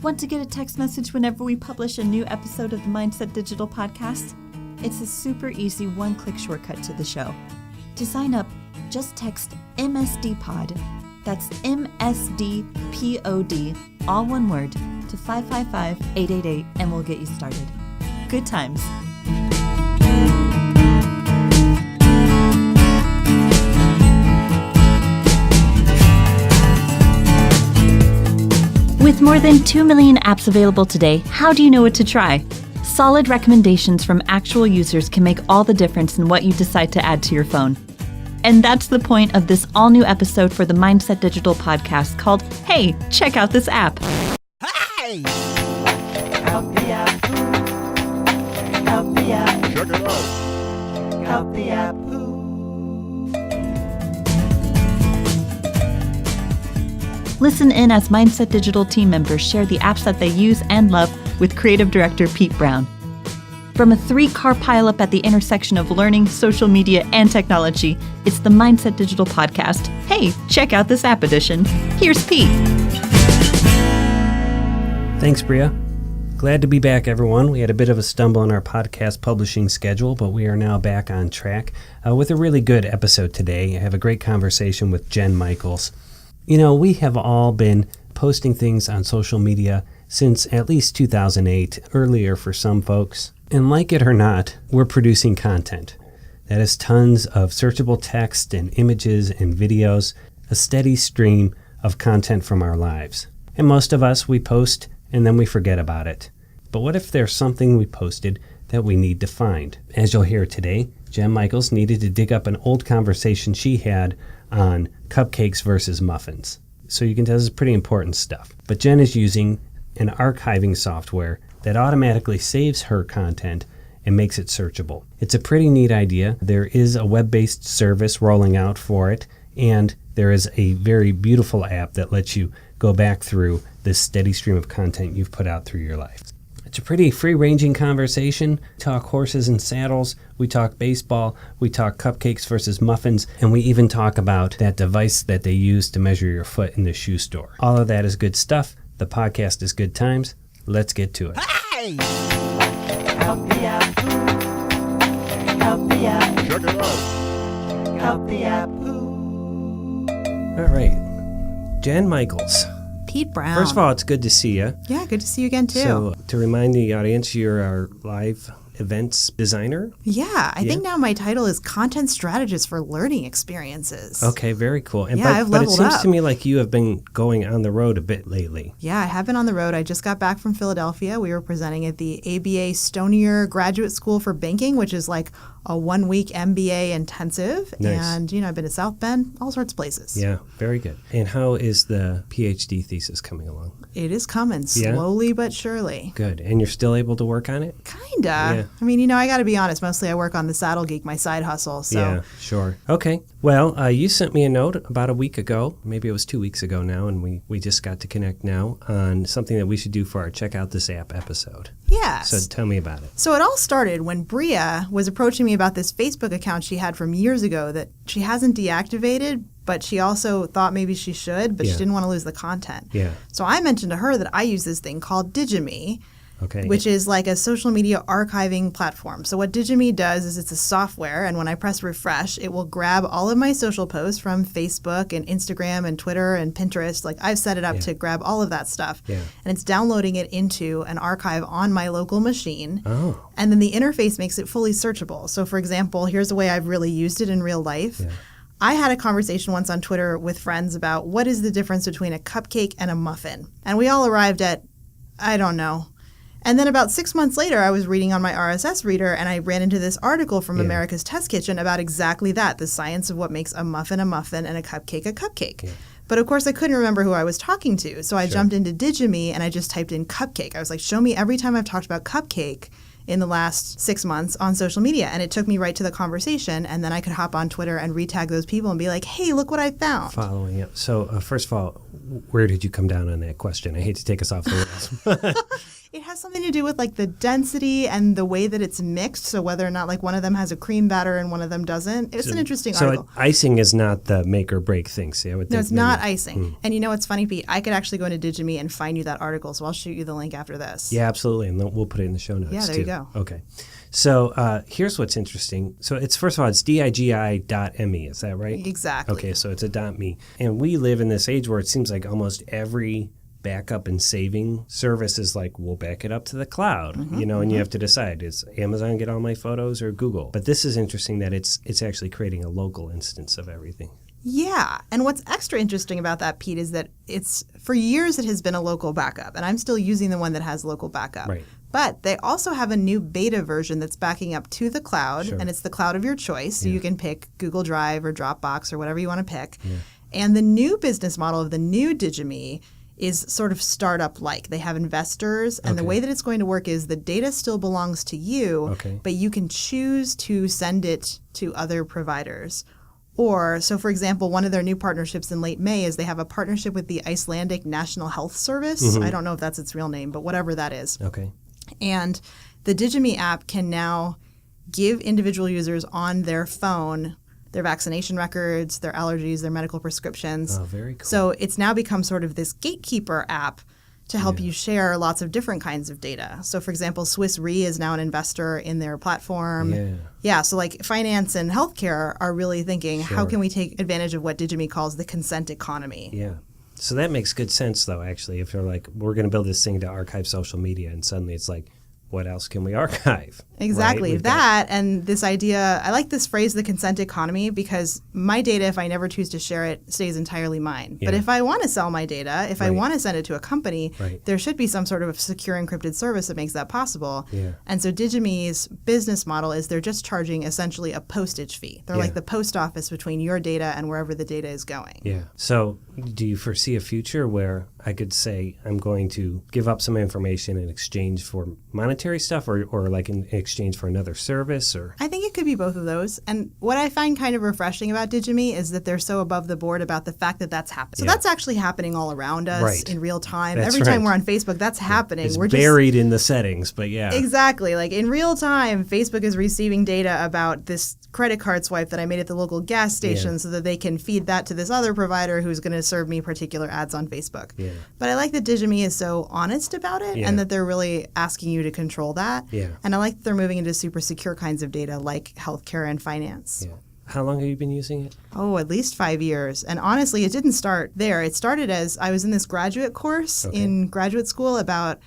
Want to get a text message whenever we publish a new episode of the Mindset Digital podcast? It's a super easy one-click shortcut to the show. To sign up, just text MSDPOD, that's MSDPOD, all one word, to 555-888 and we'll get you started. Good times. With more than 2 million apps available today, how do you know what to try? Solid recommendations from actual users can make all the difference in what you decide to add to your phone. And that's the point of this all-new episode for the Mindset Digital podcast called, Hey, check out this app. Hey! Out the app. Out the app. Check it out. Out the app. Listen in as Mindset Digital team members share the apps that they use and love with Creative Director Pete Brown. From a 3-car pileup at the intersection of learning, social media, and technology, it's the Mindset Digital podcast. Hey, check out this app edition. Here's Pete. Thanks, Bria. Glad to be back, everyone. We had a bit of a stumble in our podcast publishing schedule, but we are now back on track with a really good episode today. I have a great conversation with Jen Michaels. You know, we have all been posting things on social media since at least 2008, earlier for some folks. And like it or not, we're producing content. That is tons of searchable text and images and videos, a steady stream of content from our lives. And most of us, we post and then we forget about it. But what if there's something we posted that we need to find? As you'll hear today, Jen Michaels needed to dig up an old conversation she had on cupcakes versus muffins. So you can tell this is pretty important stuff. But Jen is using an archiving software that automatically saves her content and makes it searchable. It's a pretty neat idea. There is a web-based service rolling out for it, and there is a very beautiful app that lets you go back through this steady stream of content you've put out through your life. It's a pretty free-ranging conversation. We talk horses and saddles, we talk baseball, we talk cupcakes versus muffins, and we even talk about that device that they use to measure your foot in the shoe store. All of that is good stuff. The podcast is good times. Let's get to it. Hey! Out the app. Out the app. Check it out. Out the app. All right. Jen Michaels. Pete Brown. First of all, it's good to see you. Yeah, good to see you again, too. So, to remind the audience, you're our live events designer. Yeah, I think now my title is Content Strategist for Learning Experiences. Okay, very cool. And Yeah, I've but it leveled seems up. to me like you have been going on the road a bit lately. Yeah, I have been on the road. I just got back from Philadelphia. We were presenting at the ABA Stonier Graduate School for Banking, which is like a 1-week MBA intensive. Nice. And, I've been to South Bend, all sorts of places. Yeah, very good. And how is the PhD thesis coming along? It is coming, Yeah? slowly but surely. Good. And you're still able to work on it? Kinda. Yeah. I mean, I got to be honest. Mostly I work on the Saddle Geek, my side hustle. So Yeah, sure. Okay. Well, you sent me a note about a week ago, maybe it was 2 weeks ago now, and we just got to connect now on something that we should do for our Check Out This App episode. Yes. So tell me about it. So it all started when Bria was approaching me about this Facebook account she had from years ago that she hasn't deactivated, but she also thought maybe she should, but Yeah. she didn't want to lose the content. Yeah. So I mentioned to her that I use this thing called Digime, Okay. which is like a social media archiving platform. So what Digime does is it's a software, and when I press refresh, it will grab all of my social posts from Facebook and Instagram and Twitter and Pinterest. Like I've set it up Yeah. to grab all of that stuff. Yeah. And it's downloading it into an archive on my local machine. Oh. And then the interface makes it fully searchable. So for example, here's the way I've really used it in real life. Yeah. I had a conversation once on Twitter with friends about what is the difference between a cupcake and a muffin. And we all arrived at, I don't know. And then about 6 months later, I was reading on my RSS reader and I ran into this article from Yeah. America's Test Kitchen about exactly that, the science of what makes a muffin and a cupcake a cupcake. Yeah. But of course, I couldn't remember who I was talking to. So I jumped into Digime and I just typed in cupcake. I was like, show me every time I've talked about cupcake in the last 6 months on social media. And it took me right to the conversation. And then I could hop on Twitter and retag those people and be like, hey, look what I found. Following up. So first of all, where did you come down on that question? I hate to take us off the rails. It has something to do with like the density and the way that it's mixed. So whether or not like one of them has a cream batter and one of them doesn't. It's an interesting article. So icing is not the make or break thing. See, I would No, think it's not icing. And you know what's funny, Pete? I could actually go into Digime and find you that article. So I'll shoot you the link after this. Yeah, absolutely. And we'll put it in the show notes Yeah, there too. you go. Okay. So here's what's interesting. So it's, first of all, it's digi.me. Is that right? Exactly. Okay, so it's a .me. And we live in this age where it seems like almost every backup and saving service is like, we'll back it up to the cloud, and you have to decide, is Amazon get all my photos or Google? But this is interesting that it's actually creating a local instance of everything. Yeah. And what's extra interesting about that, Pete, is that for years it has been a local backup. And I'm still using the one that has local backup. Right. But they also have a new beta version that's backing up to the cloud, Sure. and it's the cloud of your choice. So you can pick Google Drive or Dropbox or whatever you want to pick. Yeah. And the new business model of the new Digime is sort of startup-like. They have investors, and the way that it's going to work is the data still belongs to you, but you can choose to send it to other providers. Or, so for example, one of their new partnerships in late May is they have a partnership with the Icelandic National Health Service. I don't know if that's its real name, but whatever that is. Okay. And the Digime app can now give individual users on their phone their vaccination records, their allergies, their medical prescriptions. Oh, very cool. So it's now become sort of this gatekeeper app to help you share lots of different kinds of data. So, for example, Swiss Re is now an investor in their platform. Yeah, so like finance and healthcare are really thinking, how can we take advantage of what Digime calls the consent economy? Yeah. So that makes good sense, though, actually, if you're like, we're going to build this thing to archive social media, and suddenly it's like, what else can we archive? Exactly. Right? That and this idea, I like this phrase, the consent economy, because my data, if I never choose to share it, stays entirely mine. But if I want to sell my data, if I want to send it to a company, there should be some sort of secure encrypted service that makes that possible. And so Digime's business model is they're just charging essentially a postage fee. They're like the post office between your data and wherever the data is going. Yeah. So do you foresee a future where I could say I'm going to give up some information in exchange for monetary stuff or like in exchange for another service? Or I think it could be both of those. And what I find kind of refreshing about Digime is that they're so above the board about the fact that that's happening. So that's actually happening all around us in real time. That's Every time we're on Facebook, that's happening. It's we're buried in the settings, but Exactly. Like in real time, Facebook is receiving data about this credit card swipe that I made at the local gas station so that they can feed that to this other provider who's going to serve me particular ads on Facebook. But I like that Digime is so honest about it and that they're really asking you to control that. And I like that they're moving into super secure kinds of data like healthcare and finance. How long have you been using it? Oh, at least 5 years. And honestly, it didn't start there. It started as I was in this graduate course in graduate school about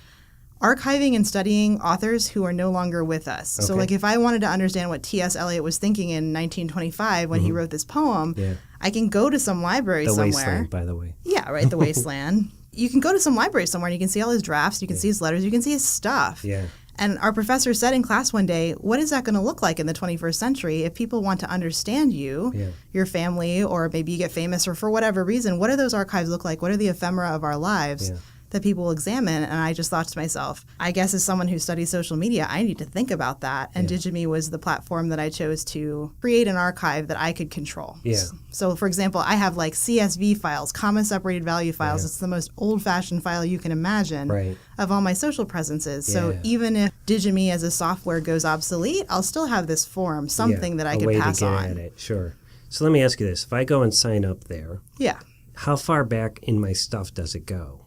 archiving and studying authors who are no longer with us. So like if I wanted to understand what T.S. Eliot was thinking in 1925 when he wrote this poem, I can go to some library somewhere. The Wasteland, by the way. Yeah, right, The Wasteland. You can go to some library somewhere and you can see all his drafts, you can see his letters, you can see his stuff. And our professor said in class one day, what is that going to look like in the 21st century if people want to understand you, your family, or maybe you get famous or for whatever reason, what do those archives look like? What are the ephemera of our lives that people will examine? And I just thought to myself, I guess as someone who studies social media, I need to think about that. And Digime was the platform that I chose to create an archive that I could control. So for example, I have like CSV files, comma separated value files. It's the most old-fashioned file you can imagine of all my social presences. So even if Digime as a software goes obsolete, I'll still have this form, something that I could pass on. A way to get at it, sure. So let me ask you this. If I go and sign up there, how far back in my stuff does it go?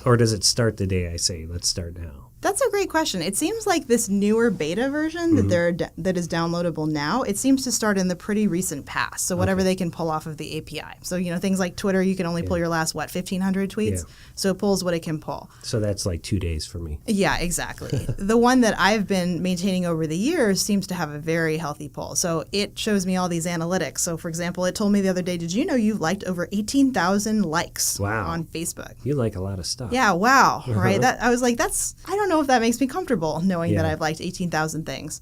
Or does it start the day I say, let's start now? That's a great question. It seems like this newer beta version that is downloadable now, it seems to start in the pretty recent past. So whatever they can pull off of the API. So, things like Twitter, you can only pull your last, 1,500 tweets? So it pulls what it can pull. So that's like 2 days for me. Yeah, exactly. The one that I've been maintaining over the years seems to have a very healthy pull. So it shows me all these analytics. So, for example, it told me the other day, did you know you've liked over 18,000 likes on Facebook? You like a lot of stuff. Yeah, wow. Right? I was like, I don't know if that makes me comfortable knowing that I've liked 18,000 things.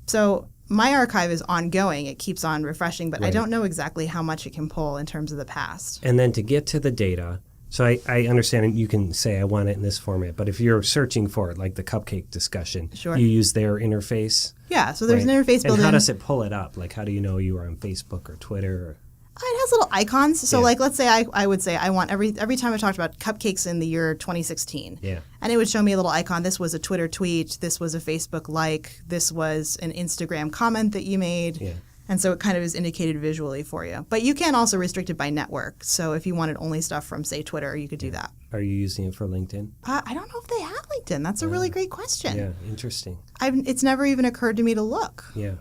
So my archive is ongoing. It keeps on refreshing, but I don't know exactly how much it can pull in terms of the past. And then to get to the data, so I understand you can say I want it in this format, but if you're searching for it, like the Cupcake discussion, you use their interface? Yeah, so there's an interface built in. And how does it pull it up? Like how do you know you are on Facebook or Twitter? It has little icons. So, Yeah. like, let's say I would say I want every time I talked about cupcakes in the year 2016. Yeah. And it would show me a little icon. This was a Twitter tweet. This was a Facebook like. This was an Instagram comment that you made. Yeah. And so it kind of is indicated visually for you. But you can also restrict it by network. So if you wanted only stuff from, say, Twitter, you could do that. Are you using it for LinkedIn? I don't know if they have LinkedIn. That's a really great question. Yeah, interesting. It's never even occurred to me to look. Yeah.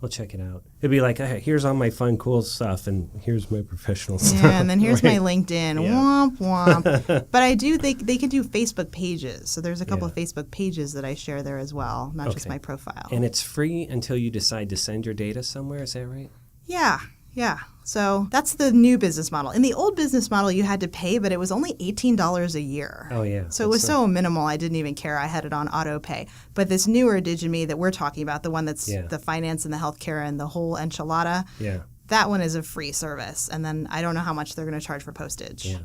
We'll check it out. It'd be like, hey, here's all my fun, cool stuff, and here's my professional stuff. Yeah, and then here's Right. my LinkedIn. Yeah. Womp womp. But I do they can do Facebook pages. So there's a couple Yeah. of Facebook pages that I share there as well, not just Okay. my profile. And it's free until you decide to send your data somewhere, is that right? Yeah. So that's the new business model. In the old business model, you had to pay, but it was only $18 a year. Oh, yeah. So it was so minimal, I didn't even care. I had it on auto pay. But this newer Digime that we're talking about, the one that's Yeah. the finance and the healthcare and the whole enchilada, Yeah. that one is a free service. And then I don't know how much they're going to charge for postage. Yeah.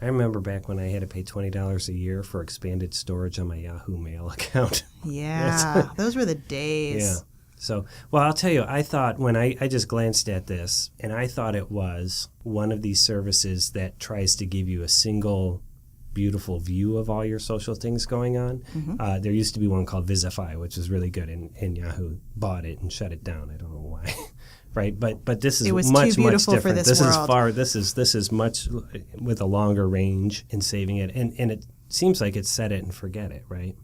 I remember back when I had to pay $20 a year for expanded storage on my Yahoo Mail account. Yeah, those were the days. Yeah. So, well, I'll tell you, I thought when I just glanced at this, and I thought it was one of these services that tries to give you a single beautiful view of all your social things going on. Mm-hmm. There used to be one called Visify, which was really good, and Yahoo bought it and shut it down. I don't know why. Right, but this is It was much too beautiful much for different. this world. This is much with a longer range in saving it, and it seems like it's set it and forget it, right?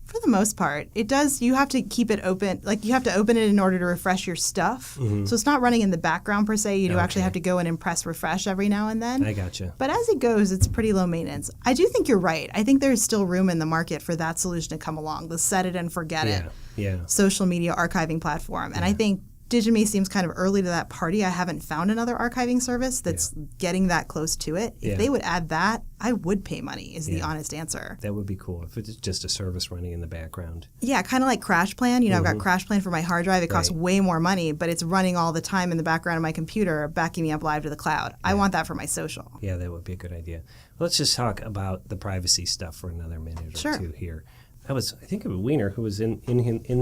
For the most part, it does. You have to keep it open. Like you have to open it in order to refresh your stuff. So it's not running in the background per se. You do actually Okay. have to go in and press refresh every now and then. I gotcha. But as it goes, it's pretty low maintenance. I do think you're right. I think there's still room in the market for that solution to come along, the set it and forget it Yeah. social media archiving platform. And I think Digime seems kind of early to that party. I haven't found another archiving service that's getting that close to it. If they would add that, I would pay money is the honest answer. That would be cool if it's just a service running in the background. Yeah, kind of like Crash Plan. You know, I've got Crash Plan for my hard drive. It costs Right. way more money, but it's running all the time in the background of my computer, backing me up live to the cloud. I want that for my social. Yeah, that would be a good idea. Let's just talk about the privacy stuff for another minute or Sure. two here. I think it was Wiener who was in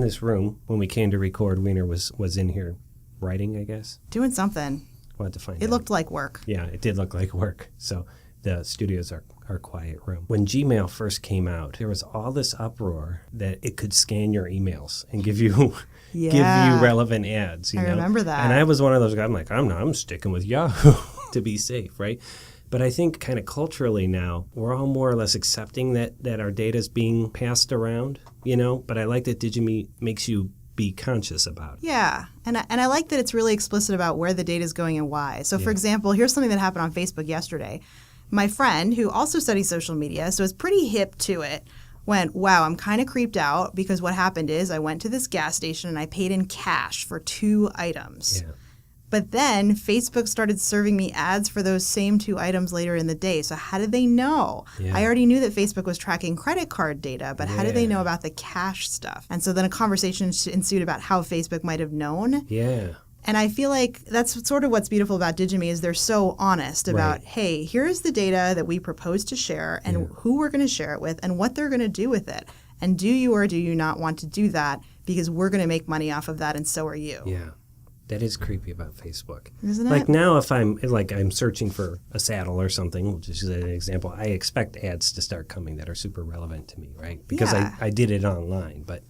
this room when we came to record. Wiener was in here writing, I guess. Doing something. We'll have to find out. It looked like work. Yeah, it did look like work. So the studios are our quiet room. When Gmail first came out, there was all this uproar that it could scan your emails and give you relevant ads. You I know? remember that. And I was one of those guys. I'm like, I'm sticking with Yahoo to be safe, right? But I think kind of culturally now, we're all more or less accepting that our data is being passed around, you know? But I like that Digime makes you be conscious about it. Yeah, and I like that it's really explicit about where the data is going and why. So, for example, here's something that happened on Facebook yesterday. My friend, who also studies social media, so is pretty hip to it, went, wow, I'm kind of creeped out because what happened is I went to this gas station and I paid in cash for 2 items. Yeah. But then Facebook started serving me ads for those same 2 items later in the day. So how did they know? Yeah. I already knew that Facebook was tracking credit card data, but how did they Yeah. know about the cash stuff? And so then a conversation ensued about how Facebook might have known. Yeah. And I feel like that's sort of what's beautiful about Digime is they're so honest about, Right. hey, here's the data that we propose to share and who we're going to share it with and what they're going to do with it. And do you or do you not want to do that? Because we're going to make money off of that and so are you. Yeah. That is creepy about Facebook. Isn't Like it? now if I'm searching for a saddle or something, we'll just use an example, I expect ads to start coming that are super relevant to me, right? Because Yeah. I did it online. But,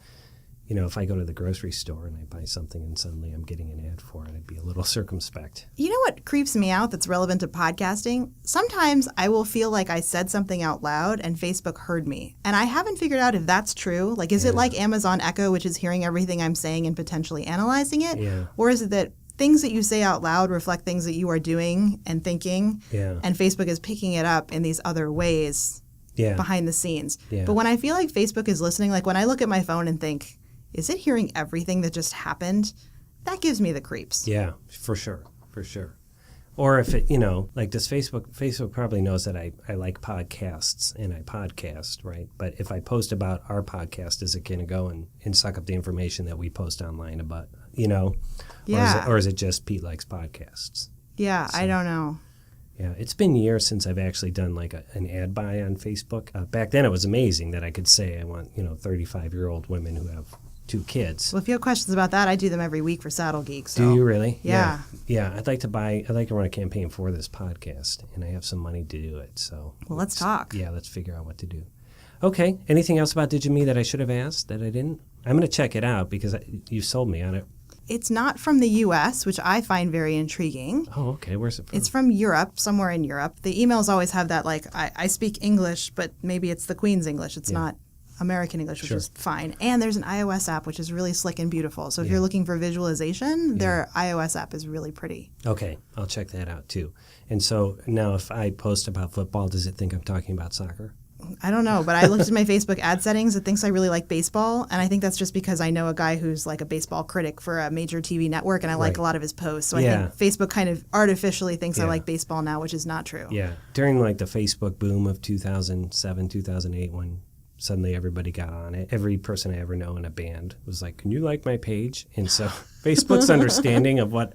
you know, if I go to the grocery store and I buy something and suddenly I'm getting an ad for it, I'd be a little circumspect. You know what creeps me out that's relevant to podcasting? Sometimes I will feel like I said something out loud and Facebook heard me. And I haven't figured out if that's true. Like, is it like Amazon Echo, which is hearing everything I'm saying and potentially analyzing it? Yeah. Or is it that things that you say out loud reflect things that you are doing and thinking? Yeah. And Facebook is picking it up in these other ways Yeah. behind the scenes. Yeah. But when I feel like Facebook is listening, like when I look at my phone and think, is it hearing everything that just happened? That gives me the creeps. Yeah, for sure. For sure. Or if it, you know, like does Facebook probably knows that I like podcasts and I podcast, right? But if I post about our podcast, is it going to go and suck up the information that we post online about, you know? Yeah. Or is it just Pete likes podcasts? Yeah, I don't know. Yeah, it's been years since I've actually done like an ad buy on Facebook. Back then it was amazing that I could say I want, 35-year-old women who have 2 kids. Well, if you have questions about that, I do them every week for Saddle Geek. So. Do you really? Yeah. Yeah. I'd like to run a campaign for this podcast, and I have some money to do it. So. Well, let's talk. Yeah, let's figure out what to do. Okay. Anything else about DigiMe that I should have asked that I didn't? I'm going to check it out because you sold me on it. It's not from the U.S., which I find very intriguing. Oh, okay. Where's it from? It's from Europe, somewhere in Europe. The emails always have that, like, I speak English, but maybe it's the Queen's English. It's not American English, which is fine. And there's an iOS app, which is really slick and beautiful. So if you're looking for visualization, their iOS app is really pretty. Okay. I'll check that out, too. And so now if I post about football, does it think I'm talking about soccer? I don't know, but I looked at my Facebook ad settings. It thinks I really like baseball, and I think that's just because I know a guy who's like a baseball critic for a major TV network, and I like a lot of his posts. So I think Facebook kind of artificially thinks I like baseball now, which is not true. Yeah. During like the Facebook boom of 2007, 2008, when suddenly everybody got on it, every person I ever know in a band was like, "Can you like my page?" And so Facebook's understanding of what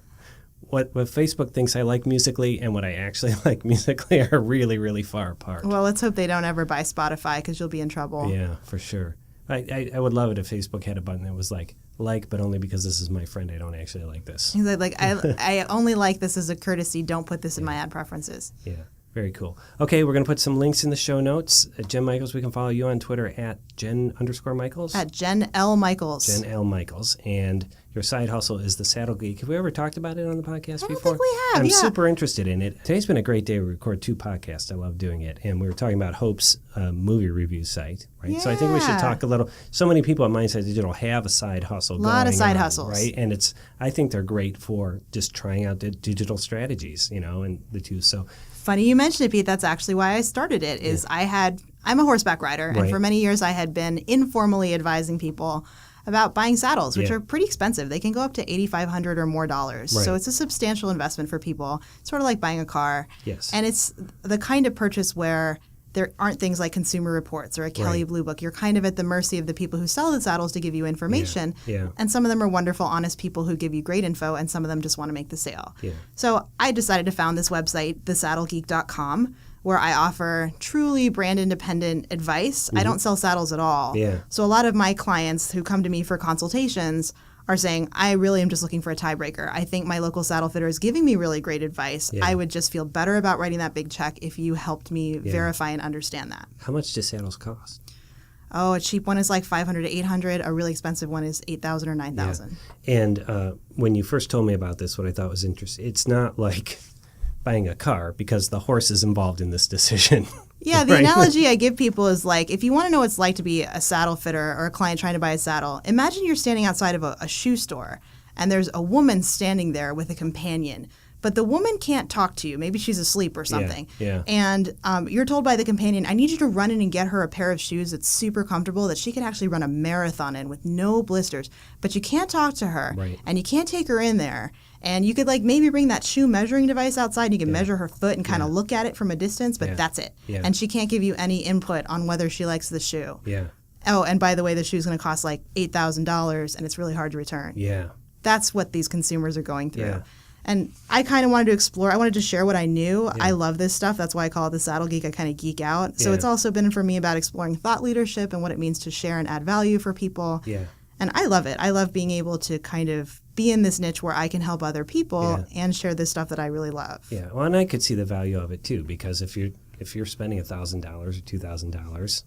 Facebook thinks I like musically and what I actually like musically are really, really far apart. Well, let's hope they don't ever buy Spotify because you'll be in trouble. Yeah, for sure. I would love it if Facebook had a button that was like, but only because this is my friend, I don't actually like this. He's like I only like this as a courtesy. Don't put this in my ad preferences. Yeah, very cool. Okay, we're going to put some links in the show notes. Jen Michaels, we can follow you on Twitter at Jen_Michaels. At Jen L. Michaels. Jen L. Michaels. And your side hustle is the Saddle Geek. Have we ever talked about it on the podcast before? I don't think we have, I'm super interested in it. Today's been a great day. We record 2 podcasts. I love doing it. And we were talking about Hope's movie review site, right? Yeah. So I think we should talk a little. So many people at Mindset Digital have a side hustle going on. A lot of side hustles. Right? And I think they're great for just trying out the digital strategies, and the 2. So funny you mentioned it, Pete. That's actually why I started it. I'm a horseback rider, and for many years I had been informally advising people about buying saddles, which are pretty expensive. They can go up to $8,500 or more dollars. Right. So it's a substantial investment for people, sort of like buying a car. Yes. And it's the kind of purchase where there aren't things like Consumer Reports or a Kelley Blue Book. You're kind of at the mercy of the people who sell the saddles to give you information. Yeah. And some of them are wonderful, honest people who give you great info, and some of them just want to make the sale. Yeah. So I decided to found this website, thesaddlegeek.com, where I offer truly brand independent advice. I don't sell saddles at all. Yeah. So a lot of my clients who come to me for consultations are saying, I really am just looking for a tiebreaker. I think my local saddle fitter is giving me really great advice. Yeah. I would just feel better about writing that big check if you helped me verify and understand that. how much do saddles cost? Oh, a cheap one is like $500 to $800. A really expensive one is $8,000 or $9,000. Yeah. And when you first told me about this, what I thought was interesting, it's not like buying a car because the horse is involved in this decision. Yeah, the analogy I give people is like, if you want to know what it's like to be a saddle fitter or a client trying to buy a saddle, imagine you're standing outside of a shoe store and there's a woman standing there with a companion. But the woman can't talk to you. Maybe she's asleep or something. Yeah. And you're told by the companion, I need you to run in and get her a pair of shoes that's super comfortable that she could actually run a marathon in with no blisters. But you can't talk to her. Right. And you can't take her in there. And you could like maybe bring that shoe measuring device outside. You can measure her foot and kind of look at it from a distance, but that's it. Yeah. And she can't give you any input on whether she likes the shoe. Yeah. Oh, and by the way, the shoe's going to cost like $8,000 and it's really hard to return. Yeah. That's what these consumers are going through. Yeah. And I kind of wanted to explore. I wanted to share what I knew. Yeah. I love this stuff. That's why I call it the Saddle Geek. I kind of geek out. So it's also been for me about exploring thought leadership and what it means to share and add value for people. Yeah. And I love it. I love being able to kind of be in this niche where I can help other people and share this stuff that I really love. Yeah. Well, and I could see the value of it too, because if you're spending $1,000 or $2,000,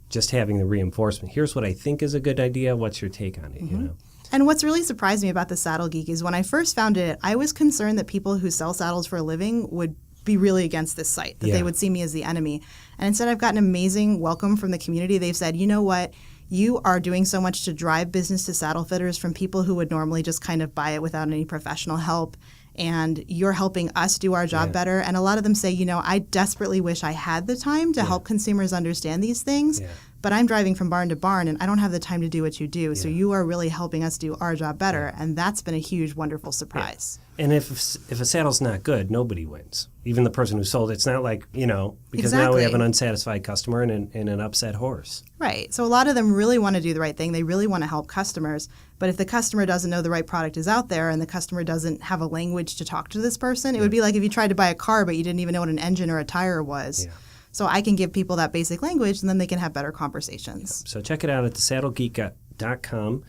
just having the reinforcement. Here's what I think is a good idea. What's your take on it? Mm-hmm. You know. And what's really surprised me about the Saddle Geek is when I first found it, I was concerned that people who sell saddles for a living would be really against this site, that they would see me as the enemy. And instead, I've gotten amazing welcome from the community. They've said, you know what? You are doing so much to drive business to saddle fitters from people who would normally just kind of buy it without any professional help. And you're helping us do our job better. And a lot of them say, you know, I desperately wish I had the time to help consumers understand these things. Yeah. But I'm driving from barn to barn, and I don't have the time to do what you do. Yeah. So you are really helping us do our job better, and that's been a huge, wonderful surprise. Yeah. And if a saddle's not good, nobody wins. Even the person who sold it. It's not like, you know, because now we have an unsatisfied customer and an upset horse. Right. So a lot of them really want to do the right thing. They really want to help customers. But if the customer doesn't know the right product is out there and the customer doesn't have a language to talk to this person, it would be like if you tried to buy a car but you didn't even know what an engine or a tire was. Yeah. So I can give people that basic language, and then they can have better conversations. So check it out at thesaddlegeek.com. muffinapp.com.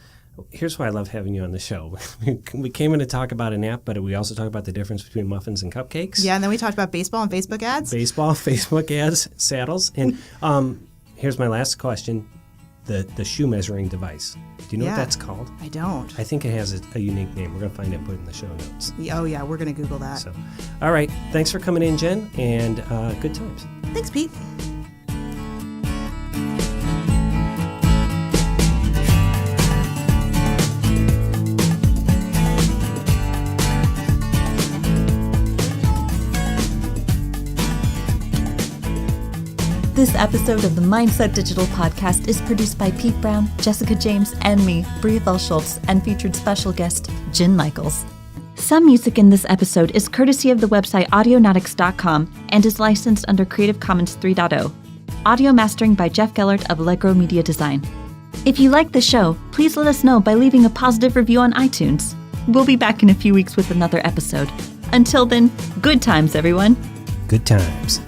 Here's why I love having you on the show. We came in to talk about an app, but we also talk about the difference between muffins and cupcakes. Yeah, and then we talked about baseball and Facebook ads. Baseball, Facebook ads, saddles. And here's my last question. The shoe measuring device. Do you know what that's called? I don't. I think it has a unique name. We're going to find it and put it in the show notes. Oh, yeah, we're going to Google that. So, all right. Thanks for coming in, Jen, and good times. Thanks, Pete. This episode of the Mindset Digital Podcast is produced by Pete Brown, Jessica James, and me, Bria Schultz, and featured special guest Jen Michaels. Some music in this episode is courtesy of the website audionautics.com and is licensed under Creative Commons 3.0. Audio mastering by Jeff Gellert of Allegro Media Design. If you like the show, please let us know by leaving a positive review on iTunes. We'll be back in a few weeks with another episode. Until then, good times, everyone. Good times.